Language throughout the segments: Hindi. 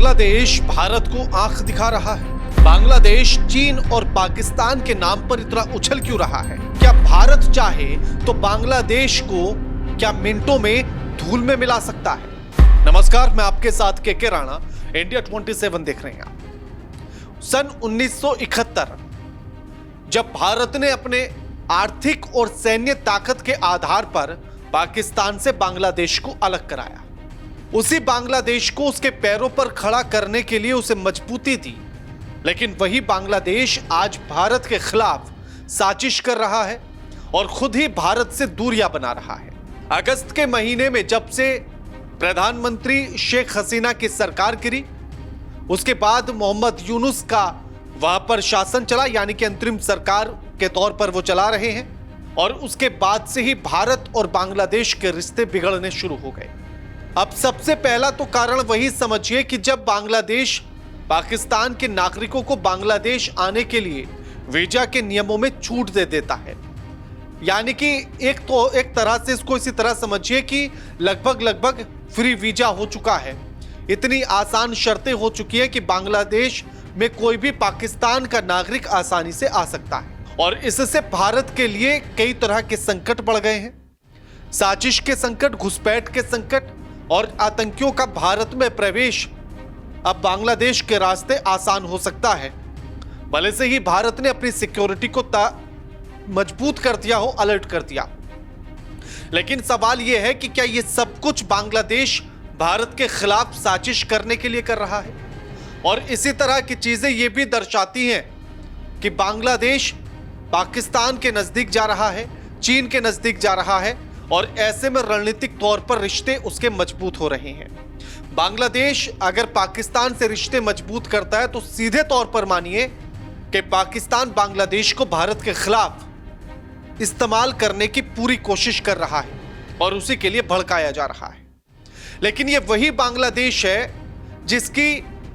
बांग्लादेश भारत को आंख दिखा रहा है। बांग्लादेश चीन और पाकिस्तान के नाम पर इतना उछल क्यों रहा है? क्या भारत चाहे तो बांग्लादेश को क्या मिनटों में धूल में मिला सकता है? नमस्कार, मैं आपके साथ के राणा, इंडिया 27 देख रहे हैं आप। सन 1971 जब भारत ने अपने आर्थिक और सैन्य ताकत के आधार पर पाकिस्तान से बांग्लादेश को अलग कराया, उसी बांग्लादेश को उसके पैरों पर खड़ा करने के लिए उसे मजबूती दी। लेकिन वही बांग्लादेश आज भारत के खिलाफ साजिश कर रहा है और खुद ही भारत से दूरियां बना रहा है। अगस्त के महीने में जब से प्रधानमंत्री शेख हसीना की सरकार गिरी, उसके बाद मोहम्मद यूनुस का वहां पर शासन चला, यानी कि अंतरिम सरकार के तौर पर वो चला रहे हैं। और उसके बाद से ही भारत और बांग्लादेश के रिश्ते बिगड़ने शुरू हो गए। अब सबसे पहला तो कारण वही समझिए कि जब बांग्लादेश पाकिस्तान के नागरिकों को बांग्लादेश आने के लिए वीजा के नियमों में छूट दे देता है, यानी कि एक तरह से इसको इसी तरह समझिए कि लगभग फ्री वीजा हो चुका है। इतनी आसान शर्तें हो चुकी है कि बांग्लादेश में कोई भी पाकिस्तान का नागरिक आसानी से आ सकता है। और इससे भारत के लिए कई तरह के संकट बढ़ गए हैं। साजिश के संकट, घुसपैठ के संकट और आतंकियों का भारत में प्रवेश अब बांग्लादेश के रास्ते आसान हो सकता है। भले से ही भारत ने अपनी सिक्योरिटी को मजबूत कर दिया हो, अलर्ट कर दिया, लेकिन सवाल यह है कि क्या यह सब कुछ बांग्लादेश भारत के खिलाफ साजिश करने के लिए कर रहा है? और इसी तरह की चीजें यह भी दर्शाती हैं कि बांग्लादेश पाकिस्तान के नजदीक जा रहा है, चीन के नजदीक जा रहा है, और ऐसे में रणनीतिक तौर पर रिश्ते उसके मजबूत हो रहे हैं। बांग्लादेश अगर पाकिस्तान से रिश्ते मजबूत करता है तो सीधे तौर पर मानिए कि पाकिस्तान बांग्लादेश को भारत के खिलाफ इस्तेमाल करने की पूरी कोशिश कर रहा है और उसी के लिए भड़काया जा रहा है। लेकिन यह वही बांग्लादेश है जिसकी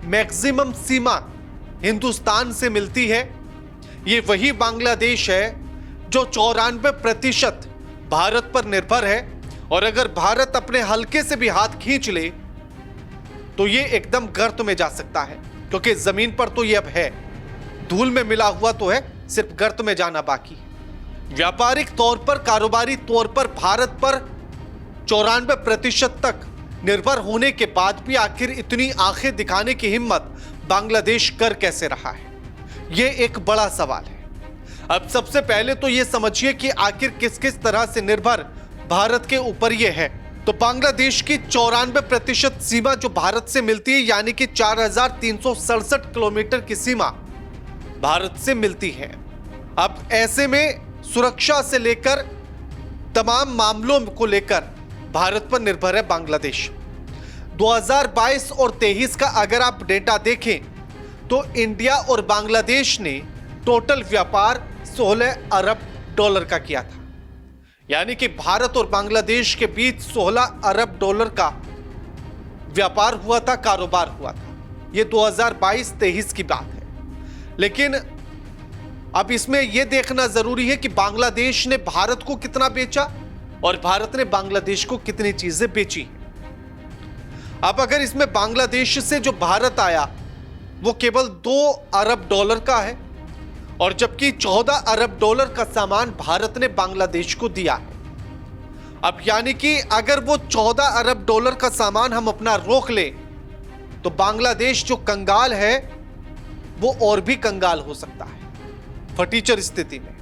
मैक्सिमम सीमा हिंदुस्तान से मिलती है। यह वही बांग्लादेश है जो 94% भारत पर निर्भर है। और अगर भारत अपने हल्के से भी हाथ खींच ले तो यह एकदम गर्त में जा सकता है, क्योंकि जमीन पर तो यह अब है, धूल में मिला हुआ तो है, सिर्फ गर्त में जाना बाकी है। व्यापारिक तौर पर, कारोबारी तौर पर भारत पर 94% तक निर्भर होने के बाद भी आखिर इतनी आंखें दिखाने की हिम्मत बांग्लादेश कर कैसे रहा है? यह एक बड़ा सवाल है। अब सबसे पहले तो यह समझिए कि आखिर किस किस तरह से निर्भर भारत के ऊपर यह है। तो बांग्लादेश की 94% सीमा जो भारत से मिलती है, यानी कि 4367 किलोमीटर की सीमा भारत से मिलती है। अब ऐसे में सुरक्षा से लेकर तमाम मामलों को लेकर भारत पर निर्भर है बांग्लादेश। 2022 और 23 का अगर आप डेटा देखें तो इंडिया और बांग्लादेश ने टोटल व्यापार 16 अरब डॉलर का किया था, यानी कि भारत और बांग्लादेश के बीच 16 अरब डॉलर का व्यापार हुआ था, कारोबार हुआ था। यह 2022-23 की बात है। लेकिन अब इसमें यह देखना जरूरी है कि बांग्लादेश ने भारत को कितना बेचा और भारत ने बांग्लादेश को कितनी चीजें बेची। अब अगर इसमें बांग्लादेश से जो भारत आया वो केवल 2 अरब डॉलर का है, और जबकि 14 अरब डॉलर का सामान भारत ने बांग्लादेश को दिया है। अब यानी कि अगर वो 14 अरब डॉलर का सामान हम अपना रोक ले तो बांग्लादेश जो कंगाल है वो और भी कंगाल हो सकता है। फटीचर स्थिति में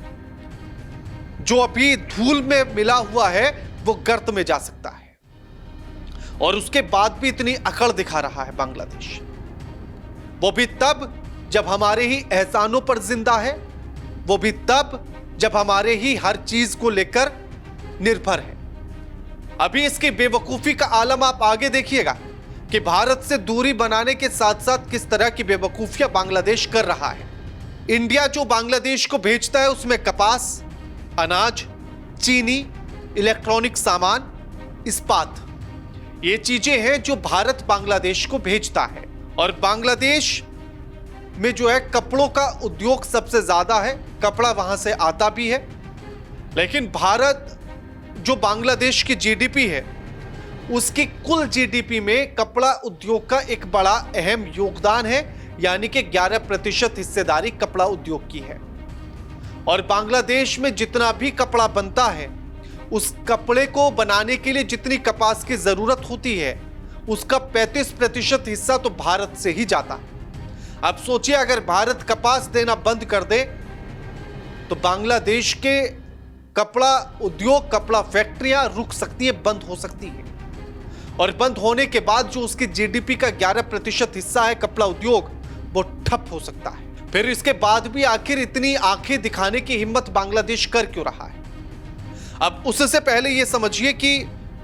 जो अभी धूल में मिला हुआ है वो गर्त में जा सकता है। और उसके बाद भी इतनी अकड़ दिखा रहा है बांग्लादेश, वो भी तब जब हमारे ही एहसानों पर जिंदा है, वो भी तब जब हमारे ही हर चीज को लेकर निर्भर है। अभी इसकी बेवकूफी का आलम आप आगे देखिएगा कि भारत से दूरी बनाने के साथ साथ किस तरह की बेवकूफियां बांग्लादेश कर रहा है। इंडिया जो बांग्लादेश को भेजता है उसमें कपास, अनाज, चीनी, इलेक्ट्रॉनिक सामान, इस्पात, ये चीजें हैं जो भारत बांग्लादेश को भेजता है। और बांग्लादेश में जो है कपड़ों का उद्योग सबसे ज्यादा है, कपड़ा वहां से आता भी है। लेकिन भारत जो बांग्लादेश की जीडीपी है उसकी कुल जीडीपी में कपड़ा उद्योग का एक बड़ा अहम योगदान है, यानी कि 11% हिस्सेदारी कपड़ा उद्योग की है। और बांग्लादेश में जितना भी कपड़ा बनता है, उस कपड़े को बनाने के लिए जितनी कपास की जरूरत होती है, उसका 35% हिस्सा तो भारत से ही जाता है। अब सोचिए, अगर भारत कपास देना बंद कर दे तो बांग्लादेश के कपड़ा उद्योग, कपड़ा फैक्ट्रियां रुक सकती है, बंद हो सकती है। और बंद होने के बाद जो उसकी जीडीपी का 11% हिस्सा है कपड़ा उद्योग, वो ठप हो सकता है। फिर इसके बाद भी आखिर इतनी आंखें दिखाने की हिम्मत बांग्लादेश कर क्यों रहा है? अब उससे पहले यह समझिए कि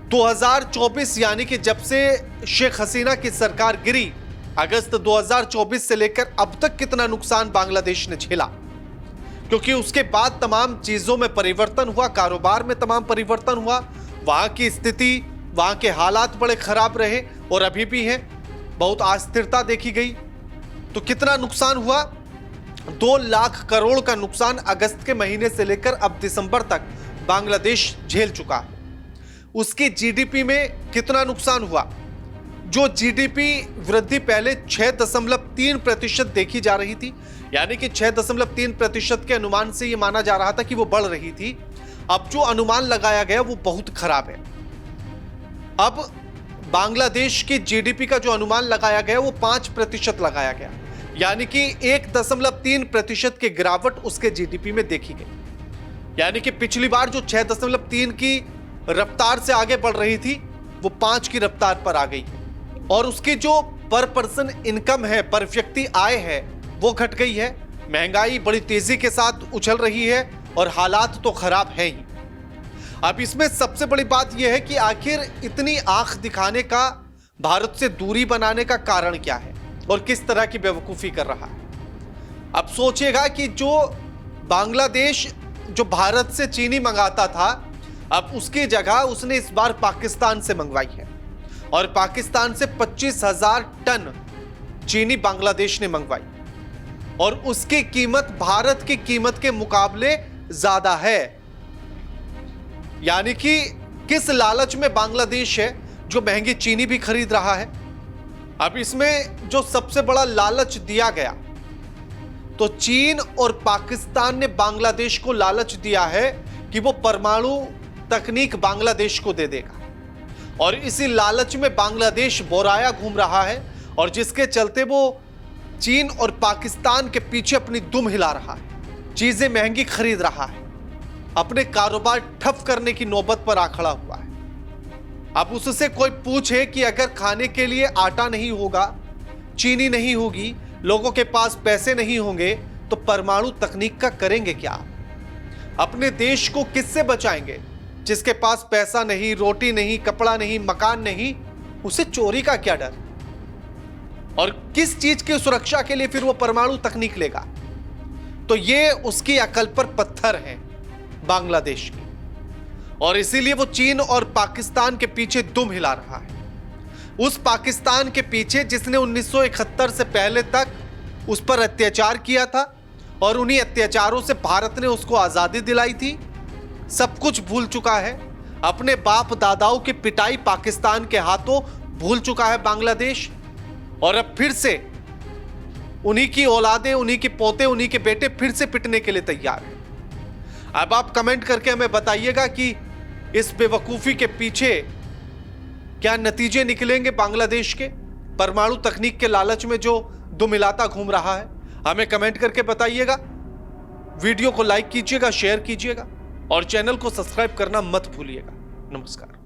2024 यानी कि जब से शेख हसीना की सरकार गिरी, अगस्त 2024 से लेकर अब तक कितना नुकसान बांग्लादेश ने झेला, क्योंकि उसके बाद तमाम चीजों में परिवर्तन हुआ, कारोबार में तमाम परिवर्तन हुआ, वहां की स्थिति, वहां के हालात बड़े खराब रहे और अभी भी हैं, बहुत अस्थिरता देखी गई। तो कितना नुकसान हुआ? 2 लाख करोड़ का नुकसान अगस्त के महीने से लेकर अब दिसंबर तक बांग्लादेश झेल चुका है। उसकी जीडीपी में कितना नुकसान हुआ? जो जीडीपी वृद्धि पहले 6.3% देखी जा रही थी, यानी कि 6.3% के अनुमान से यह माना जा रहा था कि वो बढ़ रही थी, अब जो अनुमान लगाया गया वो बहुत खराब है। अब बांग्लादेश की जीडीपी का जो अनुमान लगाया गया वो 5% लगाया गया, यानी कि 1.3% की गिरावट उसके जीडीपी में देखी गई। यानी कि पिछली बार जो 6.3 की रफ्तार से आगे बढ़ रही थी, वो 5 की रफ्तार पर आ गई है। और उसकी जो पर पर्सन इनकम है, पर व्यक्ति आय है, वो घट गई है। महंगाई बड़ी तेजी के साथ उछल रही है और हालात तो खराब है ही। अब इसमें सबसे बड़ी बात यह है कि आखिर इतनी आंख दिखाने का, भारत से दूरी बनाने का कारण क्या है और किस तरह की बेवकूफ़ी कर रहा है? अब सोचिएगा कि जो बांग्लादेश जो भारत से चीनी मंगाता था, अब उसकी जगह उसने इस बार पाकिस्तान से मंगवाई है और पाकिस्तान से 25,000 टन चीनी बांग्लादेश ने मंगवाई और उसकी कीमत भारत की कीमत के मुकाबले ज्यादा है। यानी कि किस लालच में बांग्लादेश है जो महंगी चीनी भी खरीद रहा है। अब इसमें जो सबसे बड़ा लालच दिया गया, तो चीन और पाकिस्तान ने बांग्लादेश को लालच दिया है कि वो परमाणु तकनीक बांग्लादेश को दे देगा, और इसी लालच में बांग्लादेश बोराया घूम रहा है और जिसके चलते वो चीन और पाकिस्तान के पीछे अपनी दुम हिला रहा है, चीजें महंगी खरीद रहा है, अपने कारोबार ठप करने की नौबत पर आ खड़ा हुआ है। अब उससे कोई पूछे कि अगर खाने के लिए आटा नहीं होगा, चीनी नहीं होगी, लोगों के पास पैसे नहीं होंगे, तो परमाणु तकनीक का करेंगे क्या? अपने देश को किससे बचाएंगे? जिसके पास पैसा नहीं, रोटी नहीं, कपड़ा नहीं, मकान नहीं, उसे चोरी का क्या डर? और किस चीज की सुरक्षा के लिए फिर वो परमाणु तकनीक लेगा? तो ये उसकी अकल पर पत्थर है बांग्लादेश की, और इसीलिए वो चीन और पाकिस्तान के पीछे दुम हिला रहा है। उस पाकिस्तान के पीछे जिसने 1971 से पहले तक उस पर अत्याचार किया था और उन्हीं अत्याचारों से भारत ने उसको आजादी दिलाई थी, सब कुछ भूल चुका है। अपने बाप दादाओं की पिटाई पाकिस्तान के हाथों भूल चुका है बांग्लादेश, और अब फिर से उन्हीं की औलादे, उन्हीं के पोते, उन्हीं के बेटे फिर से पिटने के लिए तैयार हैं। अब आप कमेंट करके हमें बताइएगा कि इस बेवकूफी के पीछे क्या नतीजे निकलेंगे बांग्लादेश के, परमाणु तकनीक के लालच में जो दुमिलाता घूम रहा है। हमें कमेंट करके बताइएगा। वीडियो को लाइक कीजिएगा, शेयर कीजिएगा और चैनल को सब्सक्राइब करना मत भूलिएगा। नमस्कार।